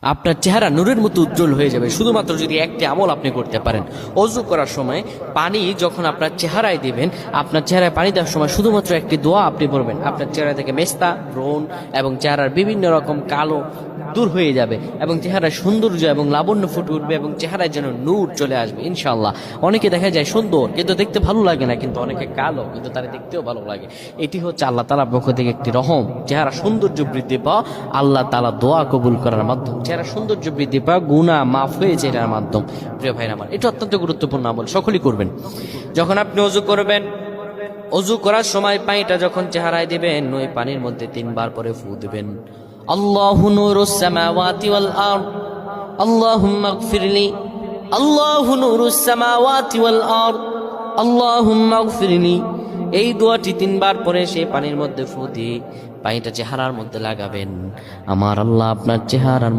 আপনার চেহারা নূরের মতো উজ্জ্বল হয়ে যাবে শুধুমাত্র যদি একটি আমল আপনি করতে পারেন। অজু করার সময় পানি যখন আপনার চেহারায় দিবেন, আপনার চেহারায় পানি দেওয়ার সময় শুধুমাত্র একটি দোয়া আপনি পড়বেন, আপনার চেহারা থেকে মেস্তা, ব্রণ এবং চেহারার বিভিন্ন রকম কালো দূর হয়ে যাবে এবং চেহারায় সৌন্দর্য এবং লাবণ্য ফুটে উঠবে এবং চেহারায় যেন নূর চলে আসবে ইনশাআল্লাহ। অনেকে দেখা যায় সুন্দর কিন্তু দেখতে ভালো লাগে না, কিন্তু অনেকে কালো কিন্তু তারা দেখতেও ভালো লাগে। এটি হচ্ছে আল্লাহ তাআলার পক্ষ থেকে একটি রহম। চেহারা সৌন্দর্য বৃদ্ধি পাওয়া আল্লাহ তাআলা দোয়া কবুল করার মাধ্যম, চেহারা সৌন্দর্য বৃদ্ধি পাওয়া গুনাহ মাফ হয়েছে এটার মাধ্যম। প্রিয় ভাইরা আমার, এটা অত্যন্ত গুরুত্বপূর্ণ আমল, সকলেই করবেন। যখন আপনি অজু করবেন, অজু করার সময় পানিটা যখন চেহারায় দিবেন, ওই পানির মধ্যে 3 বার পরে ফু দিবেন। আল্লাহু নূরুস সামাওয়াতি ওয়াল আরদ, আল্লাহুম্মা ইগফিরলি, আল্লাহু নূরুস সামাওয়াতি ওয়াল আরদ, আল্লাহুম্মা ইগফিরলি। এই দোয়াটি 3 বার পরে সেই পানির মধ্যে ফু দিয়ে পানিটা চেহারার মধ্যে লাগাবেন। আমার আল্লাহ আপনার চেহারার